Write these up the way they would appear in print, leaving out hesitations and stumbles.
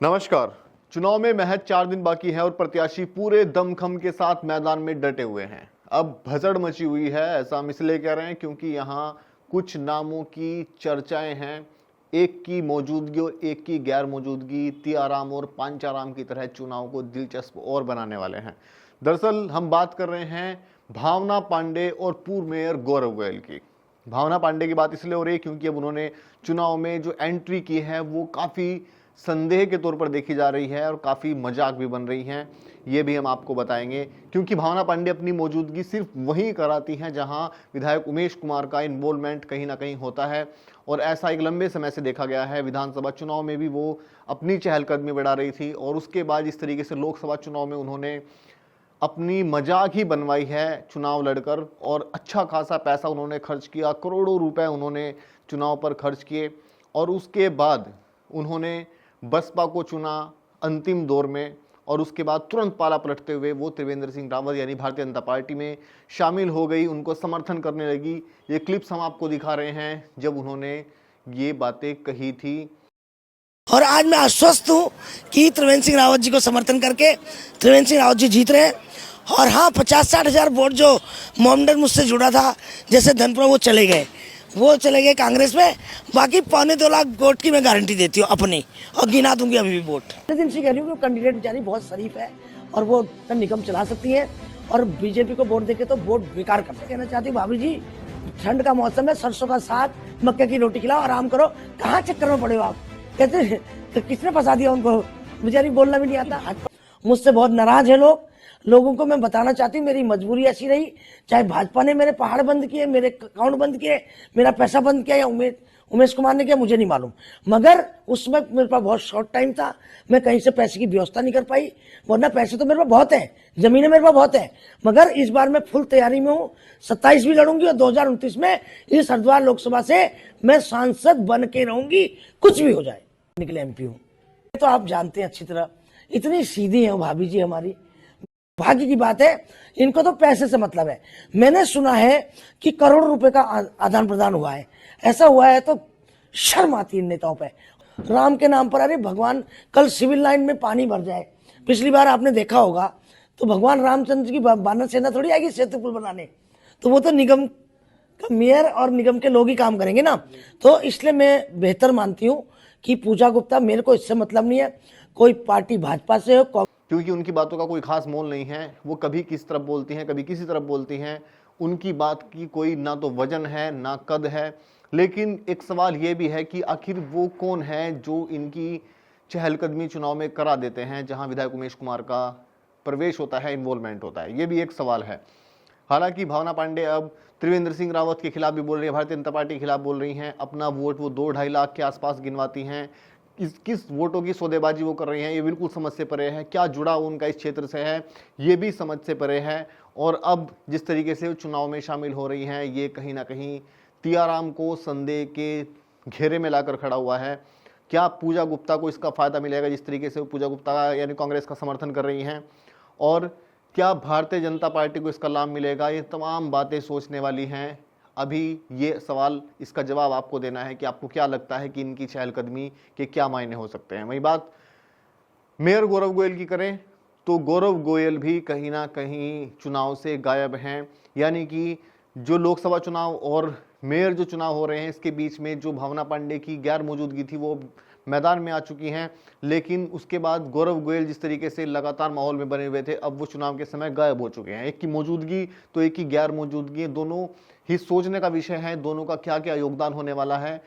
नमस्कार। चुनाव में महज 4 दिन बाकी है और प्रत्याशी पूरे दमखम के साथ मैदान में डटे हुए हैं। अब भसड़ मची हुई है, ऐसा हम इसलिए कह रहे हैं क्योंकि यहाँ कुछ नामों की चर्चाएं हैं। एक की मौजूदगी और एक की गैर मौजूदगी तियाराम और पांचाराम की तरह चुनाव को दिलचस्प और बनाने वाले हैं। दरअसल हम बात कर रहे हैं भावना पांडे और पूर्व मेयर गौरव गोयल की। भावना पांडे की बात इसलिए हो रही है क्योंकि अब उन्होंने चुनाव में जो एंट्री की है वो काफ़ी संदेह के तौर पर देखी जा रही है और काफ़ी मजाक भी बन रही हैं। ये भी हम आपको बताएंगे क्योंकि भावना पांडे अपनी मौजूदगी सिर्फ वहीं कराती हैं जहां विधायक उमेश कुमार का इन्वॉल्वमेंट कहीं ना कहीं होता है और ऐसा एक लंबे समय से देखा गया है। विधानसभा चुनाव में भी वो अपनी चहलकदमी बढ़ा रही थी और उसके बाद इस तरीके से लोकसभा चुनाव में उन्होंने अपनी मजाक ही बनवाई है चुनाव लड़कर और अच्छा खासा पैसा उन्होंने खर्च किया, करोड़ों रुपए उन्होंने चुनाव पर खर्च किए और उसके बाद उन्होंने बसपा को चुना अंतिम दौर में और उसके बाद तुरंत पाला पलटते हुए वो त्रिवेंद्र सिंह रावत यानी भारतीय जनता पार्टी में शामिल हो गई, उनको समर्थन करने लगी। ये क्लिप्स हम आपको दिखा रहे हैं जब उन्होंने ये बातें कही थी। और आज मैं आश्वस्त हूँ कि त्रिवेंद्र सिंह रावत जी को समर्थन करके त्रिवेंद्र सिंह रावत जी जीत रहे हैं। और हाँ, 50-60 हज़ार वोट जो मोमडन मुझसे जुड़ा था जैसे धनपुर, वो चले गए कांग्रेस में। बाकी 2.25 लाख वोट की मैं गारंटी देती हूँ अपनी, और गिना दूंगी अभी भी वोट। दिन से कह रही हूँ कि कैंडिडेट बेचारी बहुत शरीफ है और वो निगम चला सकती है और बीजेपी को वोट देके तो वोट बेकार कर कहना चाहती हूँ। भाभी जी, ठंड का मौसम है, सरसों का साग, मक्के की रोटी खिलाओ, आराम करो। कहाँ चक्कर में पड़े हो आप? कहते तो किसने फंसा दिया उनको? बेचारी बोलना भी नहीं आता। मुझसे बहुत नाराज है लोगों को मैं बताना चाहती हूँ मेरी मजबूरी ऐसी रही। चाहे भाजपा ने मेरे पहाड़ बंद किए, मेरे अकाउंट बंद किए, मेरा पैसा बंद किया या उमेश कुमार ने किया, मुझे नहीं मालूम। मगर उसमें मेरे पास बहुत शॉर्ट टाइम था, मैं कहीं से पैसे की व्यवस्था नहीं कर पाई। वरना पैसे तो मेरे पास बहुत है, जमीनें मेरे पास बहुत है। मगर इस बार मैं फुल तैयारी में हूँ। 27 भी लड़ूंगी और 2029 में इस हरिद्वार लोकसभा से मैं सांसद बन के रहूंगी, कुछ भी हो जाए। निकले MP हूँ तो आप जानते हैं अच्छी तरह, इतनी सीधी है भाभी जी हमारी। भाग्य की बात है, इनको तो पैसे से मतलब है। मैंने सुना है कि करोड़ रुपए का आदान प्रदान हुआ है। ऐसा हुआ है तो शर्म आती है इन नेताओं पे। राम के नाम पर, अरे भगवान, कल सिविल लाइन में पानी भर जाए, पिछली बार आपने देखा होगा, तो भगवान रामचंद्र की वानर सेना थोड़ी आएगी सेतु पुल बनाने, तो वो तो निगम का मेयर और निगम के लोग ही काम करेंगे ना। तो इसलिए मैं बेहतर मानती हूँ कि पूजा गुप्ता, मेरे को इससे मतलब नहीं है कोई पार्टी भाजपा से हो, क्योंकि उनकी बातों का कोई खास मोल नहीं है। वो कभी किस तरफ बोलती हैं, कभी किसी तरफ बोलती हैं। उनकी बात की कोई ना तो वजन है ना कद है। लेकिन एक सवाल ये भी है कि आखिर वो कौन है जो इनकी चहलकदमी चुनाव में करा देते हैं जहां विधायक उमेश कुमार का प्रवेश होता है, इन्वॉल्वमेंट होता है। ये भी एक सवाल है। हालांकि भावना पांडे अब त्रिवेंद्र सिंह रावत के खिलाफ भी बोल रही है, भारतीय जनता पार्टी के खिलाफ बोल रही हैं। अपना वोट वो 2-2.5 लाख के आसपास गिनवाती हैं। किस वोटों की सौदेबाजी वो कर रही हैं, ये बिल्कुल समझ से परे है। क्या जुड़ाव उनका इस क्षेत्र से है, ये भी समझ से परे है। और अब जिस तरीके से चुनाव में शामिल हो रही हैं, ये कहीं ना कहीं तियाराम को संदेह के घेरे में लाकर खड़ा हुआ है। क्या पूजा गुप्ता को इसका फायदा मिलेगा, जिस तरीके से वो पूजा गुप्ता यानी कांग्रेस का समर्थन कर रही हैं? और क्या भारतीय जनता पार्टी को इसका लाभ मिलेगा? ये तमाम बातें सोचने वाली हैं। अभी ये सवाल, इसका जवाब आपको देना है कि आपको क्या लगता है कि इनकी चहलकदमी के क्या मायने हो सकते हैं। वही बात मेयर गौरव गोयल की करें तो गौरव गोयल भी कहीं ना कहीं चुनाव से गायब हैं। यानी कि जो लोकसभा चुनाव और मेयर जो चुनाव हो रहे हैं, इसके बीच में जो भावना पांडे की गैर मौजूदगी थी वो मैदान में आ चुकी हैं। लेकिन उसके बाद गौरव गोयल जिस तरीके से लगातार माहौल में बने हुए थे, अब वो चुनाव के समय गायब हो चुके हैं। एक की मौजूदगी तो एक की गैर मौजूदगी, दोनों ही सोचने का विषय है, दोनों का क्या क्या योगदान होने वाला है।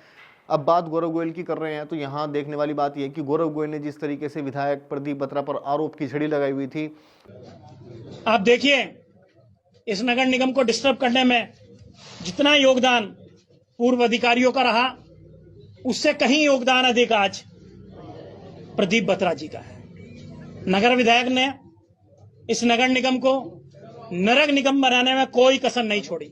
अब बात गौरव गोयल की कर रहे हैं तो यहाँ देखने वाली बात यह है कि गौरव गोयल ने जिस तरीके से विधायक प्रदीप बत्रा पर आरोप की झड़ी लगाई हुई थी। आप देखिए, इस नगर निगम को डिस्टर्ब करने में जितना योगदान पूर्व अधिकारियों का रहा, उससे कहीं योगदान अधिक आज प्रदीप बत्रा जी का है। नगर विधायक ने इस नगर निगम को नरक निगम बनाने में कोई कसर नहीं छोड़ी।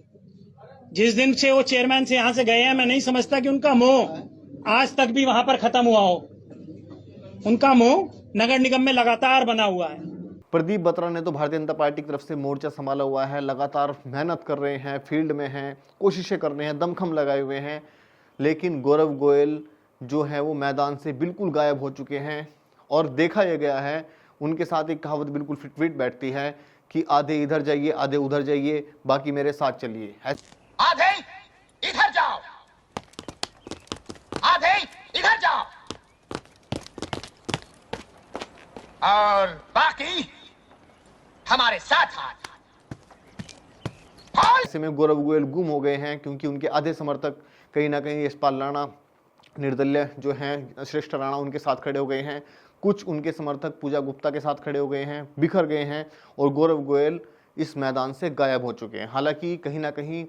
जिस दिन से वो चेयरमैन से यहां से गए हैं, मैं नहीं समझता कि उनका मोह आज तक भी वहां पर खत्म हुआ हो। उनका मोह नगर निगम में लगातार बना हुआ है। प्रदीप बत्रा ने तो भारतीय जनता पार्टी की तरफ से मोर्चा संभाला हुआ है, लगातार मेहनत कर रहे हैं, फील्ड में हैं, कोशिशें कर रहे हैं, दमखम लगाए हुए हैं। लेकिन गौरव गोयल जो है वो मैदान से बिल्कुल गायब हो चुके हैं और देखा यह गया है, उनके साथ एक कहावत बिल्कुल फिट बैठती है कि आधे इधर जाइए आधे उधर जाइए, बाकी मेरे साथ चलिए। आधे इधर जाओ, आधे इधर जाओ, और बाकी हमारे साथ हाथ। ऐसे में गौरव गोयल गुम हो गए हैं, क्योंकि उनके आधे समर्थक कहीं ना कहीं यशपाल राणा, निर्दलीय जो हैं श्रेष्ठ राणा, उनके साथ खड़े हो गए हैं। कुछ उनके समर्थक पूजा गुप्ता के साथ खड़े हो गए हैं, बिखर गए हैं, और गौरव गोयल इस मैदान से गायब हो चुके हैं। हालांकि कहीं ना कहीं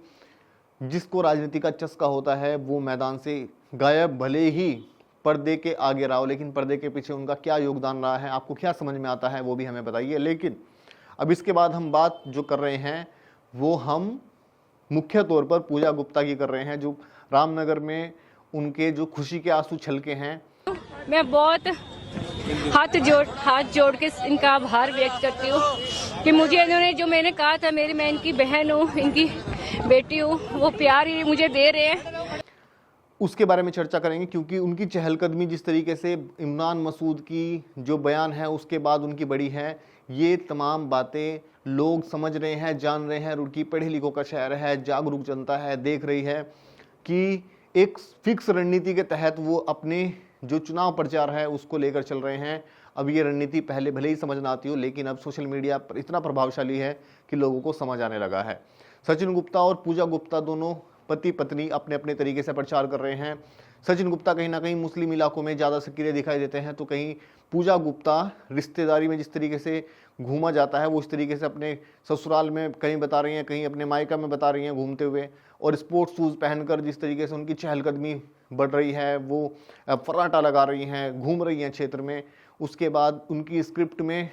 जिसको राजनीति का चस्का होता है वो मैदान से गायब भले ही पर्दे के आगे रहा हो, लेकिन पर्दे के पीछे उनका क्या योगदान रहा है, आपको क्या समझ में आता है, वो भी हमें बताइए। लेकिन अब इसके बाद हम बात जो कर रहे हैं वो हम मुख्य तौर पर पूजा गुप्ता की कर रहे हैं, जो रामनगर में उनके जो खुशी के आंसू छलके हैं। मैं बहुत हाथ जोड़ के इनका आभार व्यक्त करती हूँ कि मुझे इन्होंने जो मैंने कहा था, मैं इनकी बहन हूँ, इनकी बेटी हूँ, वो प्यार ही मुझे दे रहे हैं। उसके बारे में चर्चा करेंगे, क्योंकि उनकी चहलकदमी जिस तरीके से इमरान मसूद की जो बयान है उसके बाद उनकी बड़ी है, ये तमाम बातें लोग समझ रहे हैं, जान रहे हैं। रुड़की पढ़े लिखों का शहर है, जागरूक जनता है, देख रही है कि एक फिक्स रणनीति के तहत वो अपने जो चुनाव प्रचार है उसको लेकर चल रहे हैं। अब ये रणनीति पहले भले ही समझ ना आती हो, लेकिन अब सोशल मीडिया पर इतना प्रभावशाली है कि लोगों को समझ आने लगा है। सचिन गुप्ता और पूजा गुप्ता दोनों पति पत्नी अपने अपने तरीके से प्रचार कर रहे हैं। सचिन गुप्ता कहीं ना कहीं मुस्लिम इलाकों में ज़्यादा सक्रिय दिखाई देते हैं, तो कहीं पूजा गुप्ता रिश्तेदारी में जिस तरीके से घूमा जाता है वो इस तरीके से अपने ससुराल में कहीं बता रही हैं, कहीं अपने मायका में बता रही हैं घूमते हुए, और स्पोर्ट्स शूज़ पहनकर जिस तरीके से उनकी चहलकदमी बढ़ रही है, वो फर्राटा लगा रही हैं, घूम रही हैं क्षेत्र में। उसके बाद उनकी स्क्रिप्ट में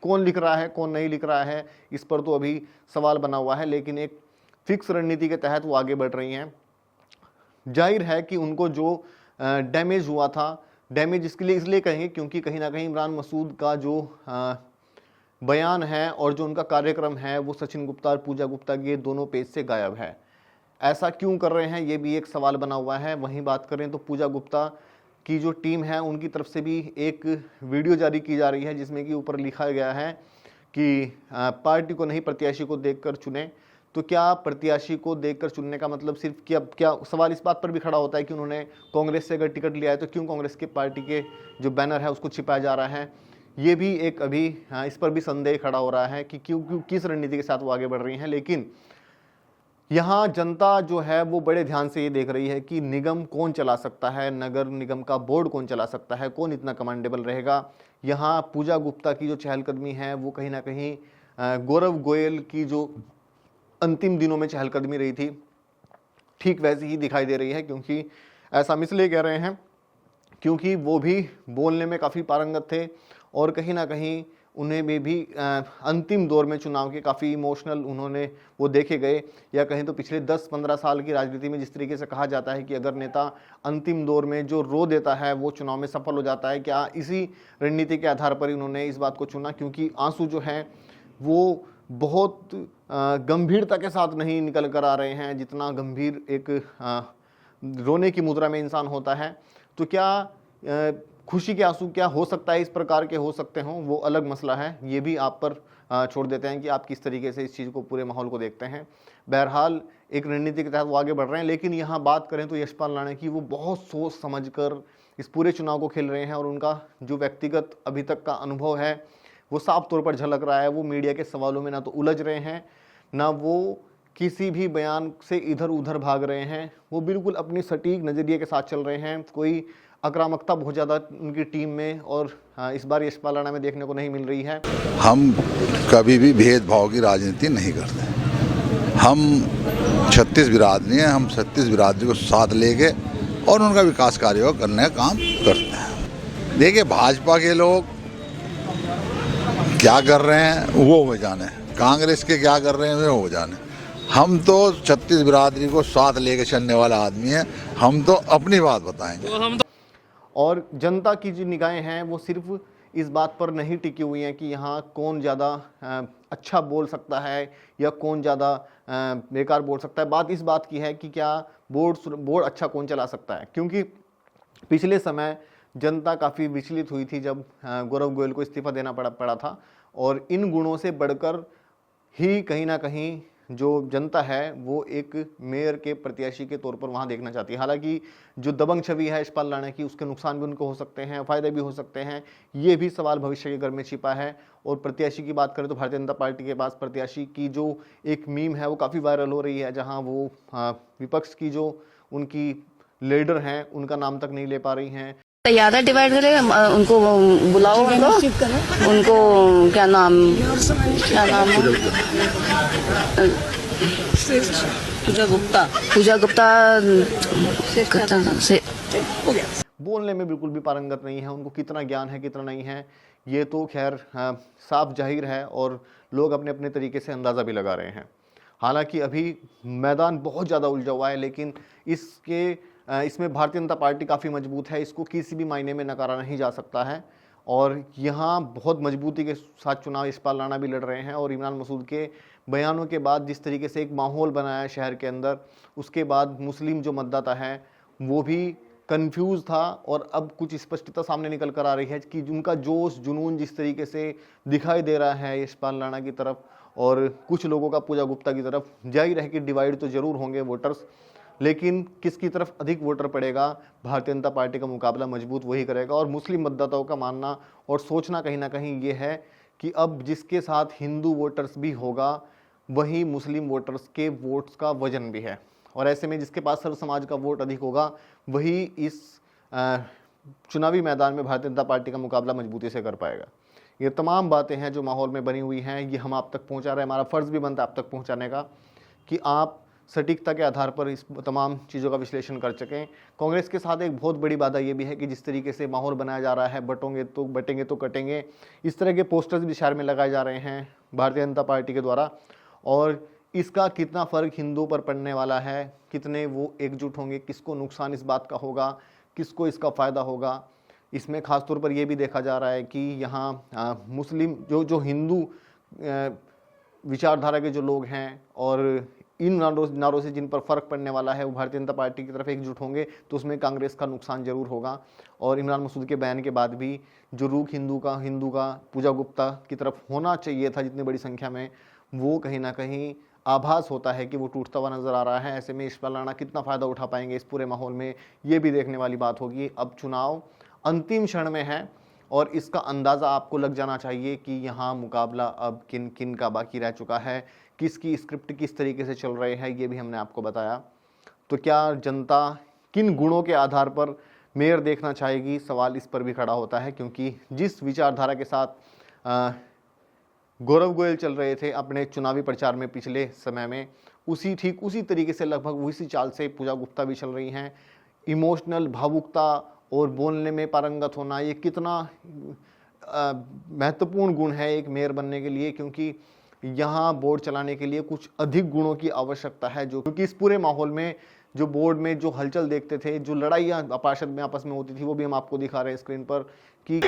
कौन लिख रहा है कौन नहीं लिख रहा है, इस पर तो अभी सवाल बना हुआ है, लेकिन एक फिक्स रणनीति के तहत वो आगे बढ़ रही हैं। जाहिर है कि उनको जो डैमेज हुआ था, डैमेज इसलिए कहेंगे क्योंकि कहीं ना कहीं इमरान मसूद का जो बयान है और जो उनका कार्यक्रम है वो सचिन गुप्ता और पूजा गुप्ता के दोनों पेज से गायब है। ऐसा क्यों कर रहे हैं ये भी एक सवाल बना हुआ है। वहीं बात करें तो पूजा गुप्ता की जो टीम है उनकी तरफ से भी एक वीडियो जारी की जा रही है, जिसमें कि ऊपर लिखा गया है कि पार्टी को नहीं प्रत्याशी को देखकर चुने। तो क्या प्रत्याशी को देखकर चुनने का मतलब सिर्फ क्या सवाल इस बात पर भी खड़ा होता है कि उन्होंने कांग्रेस से अगर टिकट लिया है तो क्यों कांग्रेस के पार्टी के जो बैनर है उसको छिपाया जा रहा है। ये भी एक अभी इस पर भी संदेह खड़ा हो रहा है कि क्यों किस रणनीति के साथ वो आगे बढ़ रही हैं। लेकिन यहाँ जनता जो है वो बड़े ध्यान से ये देख रही है कि निगम कौन चला सकता है, नगर निगम का बोर्ड कौन चला सकता है, कौन इतना कमांडेबल रहेगा। यहाँ पूजा गुप्ता की जो चहलकदमी है वो कहीं ना कहीं गौरव गोयल की जो अंतिम दिनों में चहलकदमी रही थी ठीक वैसी ही दिखाई दे रही है। क्योंकि ऐसा हम इसलिए कह रहे हैं क्योंकि वो भी बोलने में काफ़ी पारंगत थे और कहीं ना कहीं उन्हें भी अंतिम दौर में चुनाव के काफ़ी इमोशनल उन्होंने वो देखे गए। या कहीं तो पिछले 10-15 साल की राजनीति में जिस तरीके से कहा जाता है कि अगर नेता अंतिम दौर में जो रो देता है वो चुनाव में सफल हो जाता है, क्या इसी रणनीति के आधार पर उन्होंने इस बात को चुना। क्योंकि आंसू जो हैं वो बहुत गंभीरता के साथ नहीं निकल कर आ रहे हैं जितना गंभीर एक रोने की मुद्रा में इंसान होता है। तो क्या खुशी के आंसू क्या हो सकता है, इस प्रकार के हो सकते हों, वो अलग मसला है। ये भी आप पर छोड़ देते हैं कि आप किस तरीके से इस चीज़ को पूरे माहौल को देखते हैं। बहरहाल एक रणनीति के तहत वो आगे बढ़ रहे हैं। लेकिन यहाँ बात करें तो यशपाल राणा की, वो बहुत सोच समझ कर इस पूरे चुनाव को खेल रहे हैं और उनका जो व्यक्तिगत अभी तक का अनुभव है वो साफ तौर पर झलक रहा है। वो मीडिया के सवालों में ना तो उलझ रहे हैं, ना वो किसी भी बयान से इधर उधर भाग रहे हैं। वो बिल्कुल अपनी सटीक नज़रिए के साथ चल रहे हैं। कोई आक्रामकता बहुत ज़्यादा उनकी टीम में और इस बार यशपाल राणा में देखने को नहीं मिल रही है। हम कभी भी भेदभाव की राजनीति नहीं करते। हम 36 बिरादरी हैं, हम 36 बिरादरी को साथ लेके और उनका विकास कार्य करने का काम करते हैं। देखिए, भाजपा के लोग क्या कर रहे हैं वो जाने, कांग्रेस के क्या कर रहे हैं वो जाने। हम तो 36 बिरादरी को साथ लेके चलने वाला आदमी है, हम तो अपनी बात बताएंगे। और जनता की जो निगाहें हैं वो सिर्फ इस बात पर नहीं टिकी हुई हैं कि यहाँ कौन ज़्यादा अच्छा बोल सकता है या कौन ज़्यादा बेकार बोल सकता है। बात इस बात की है कि क्या बोर्ड अच्छा कौन चला सकता है। क्योंकि पिछले समय जनता काफ़ी विचलित हुई थी जब गौरव गोयल को इस्तीफा देना पड़ा था, और इन गुणों से बढ़कर ही कहीं ना कहीं जो जनता है वो एक मेयर के प्रत्याशी के तौर पर वहां देखना चाहती है। हालांकि जो दबंग छवि है यशपाल राणा की, उसके नुकसान भी उनको हो सकते हैं, फायदे भी हो सकते हैं, ये भी सवाल भविष्य के घर में छिपा है। और प्रत्याशी की बात करें तो भारतीय जनता पार्टी के पास प्रत्याशी की जो एक मीम है वो काफ़ी वायरल हो रही है, जहाँ वो विपक्ष की जो उनकी लीडर हैं उनका नाम तक नहीं ले पा रही हैं। यादा डिवाइड करें, उनको बुलाओ, उनको क्या नाम है, पूजा गुप्ता से बोलने में बिल्कुल भी पारंगत नहीं है, उनको कितना ज्ञान है कितना नहीं है ये तो खैर साफ जाहिर है, और लोग अपने अपने तरीके से अंदाज़ा भी लगा रहे हैं। हालांकि अभी मैदान बहुत ज़्यादा उलझा हुआ है, लेकिन इसमें भारतीय जनता पार्टी काफ़ी मजबूत है, इसको किसी भी मायने में नकारा नहीं जा सकता है। और यहाँ बहुत मजबूती के साथ चुनाव यशपाल राणा भी लड़ रहे हैं, और इमरान मसूद के बयानों के बाद जिस तरीके से एक माहौल बनाया है शहर के अंदर, उसके बाद मुस्लिम जो मतदाता है वो भी कंफ्यूज था, और अब कुछ स्पष्टता सामने निकल कर आ रही है कि उनका जोश जुनून जिस तरीके से दिखाई दे रहा है यशपाल राणा की तरफ और कुछ लोगों का पूजा गुप्ता की तरफ। जाहिर है कि डिवाइड तो जरूर होंगे वोटर्स, लेकिन किसकी तरफ अधिक वोटर पड़ेगा, भारतीय जनता पार्टी का मुकाबला मजबूत वही करेगा। और मुस्लिम मतदाताओं का मानना और सोचना कहीं ना कहीं ये है कि अब जिसके साथ हिंदू वोटर्स भी होगा वही मुस्लिम वोटर्स के वोट्स का वजन भी है, और ऐसे में जिसके पास सर्व समाज का वोट अधिक होगा वही इस चुनावी मैदान में भारतीय जनता पार्टी का मुकाबला मजबूती से कर पाएगा। ये तमाम बातें हैं जो माहौल में बनी हुई हैं, ये हम आप तक पहुंचा रहे हैं, हमारा फ़र्ज़ भी बनता है आप तक पहुंचाने का कि आप सटीकता के आधार पर इस तमाम चीज़ों का विश्लेषण कर सकें। कांग्रेस के साथ एक बहुत बड़ी बाधा ये भी है कि जिस तरीके से माहौल बनाया जा रहा है, बटेंगे तो कटेंगे, इस तरह के पोस्टर्स भी शहर में लगाए जा रहे हैं भारतीय जनता पार्टी के द्वारा, और इसका कितना फ़र्क हिंदुओं पर पड़ने वाला है, कितने वो एकजुट होंगे, किसको नुकसान इस बात का होगा, किसको इसका फ़ायदा होगा, इसमें ख़ास तौर पर यह भी देखा जा रहा है कि यहाँ मुस्लिम जो हिंदू विचारधारा के जो लोग हैं और इन नारों से जिन पर फ़र्क पड़ने वाला है वो भारतीय जनता पार्टी की तरफ एकजुट होंगे, तो उसमें कांग्रेस का नुकसान जरूर होगा। और इमरान मसूद के बयान के बाद भी जो रुख हिंदू का पूजा गुप्ता की तरफ होना चाहिए था जितनी बड़ी संख्या में, वो कहीं ना कहीं आभास होता है कि वो टूटता हुआ नज़र आ रहा है। ऐसे में यशपाल राणा कितना फ़ायदा उठा पाएंगे इस पूरे माहौल में, ये भी देखने वाली बात होगी। अब चुनाव अंतिम क्षण में है और इसका अंदाज़ा आपको लग जाना चाहिए कि यहाँ मुकाबला अब किन किन का बाकी रह चुका है, किसकी स्क्रिप्ट किस तरीके से चल रहे हैं, ये भी हमने आपको बताया। तो क्या जनता किन गुणों के आधार पर मेयर देखना चाहेगी, सवाल इस पर भी खड़ा होता है, क्योंकि जिस विचारधारा के साथ गौरव गोयल चल रहे थे अपने चुनावी प्रचार में पिछले समय में, ठीक उसी तरीके से लगभग उसी चाल से पूजा गुप्ता भी चल रही हैं। इमोशनल, भावुकता और बोलने में पारंगत होना, ये कितना महत्वपूर्ण गुण है एक मेयर बनने के लिए, क्योंकि यहाँ बोर्ड चलाने के लिए कुछ अधिक गुणों की आवश्यकता है, जो क्योंकि इस पूरे माहौल में जो बोर्ड में जो हलचल देखते थे, जो लड़ाइयाँ पार्षद में आपस में होती थी, वो भी हम आपको दिखा रहे हैं स्क्रीन पर कि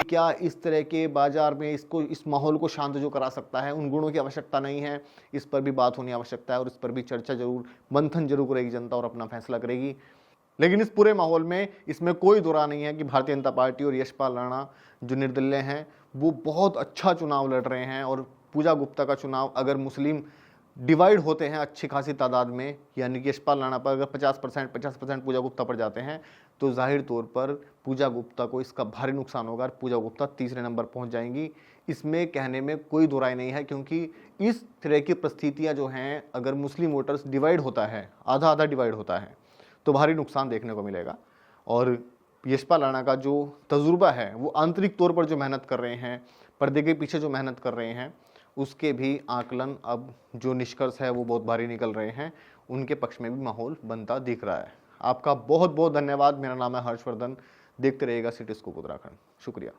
क्या इस तरह के बाजार में इस माहौल को शांत जो करा सकता है, उन गुणों की आवश्यकता नहीं है। इस पर भी बात होनी आवश्यकता है और इस पर भी चर्चा जरूर, मंथन जरूर करेगी जनता और अपना फैसला करेगी। लेकिन इस पूरे माहौल में इसमें कोई दुरा नहीं है कि भारतीय जनता पार्टी और यशपाल राणा जो निर्दलीय हैं वो बहुत अच्छा चुनाव लड़ रहे हैं। और पूजा गुप्ता का चुनाव अगर मुस्लिम डिवाइड होते हैं अच्छी खासी तादाद में, यानी कि यशपाल राणा पर अगर 50% पूजा गुप्ता पर जाते हैं, तो जाहिर तौर पर पूजा गुप्ता को इसका भारी नुकसान होगा और पूजा गुप्ता तीसरे नंबर पहुंच जाएंगी। इसमें कहने में कोई दो राय नहीं है, क्योंकि इस तरह की परिस्थितियां जो हैं, अगर मुस्लिम वोटर्स डिवाइड होता है, आधा आधा डिवाइड होता है, तो भारी नुकसान देखने को मिलेगा। और यशपाल राणा का जो तजुर्बा है, वो आंतरिक तौर पर जो मेहनत कर रहे हैं, पर्दे के पीछे जो मेहनत कर रहे हैं, उसके भी आकलन अब जो निष्कर्ष है वो बहुत भारी निकल रहे हैं, उनके पक्ष में भी माहौल बनता दिख रहा है। आपका बहुत बहुत धन्यवाद। मेरा नाम है हर्षवर्धन। देखते रहिएगा सिटी स्कूप उत्तराखंड। शुक्रिया।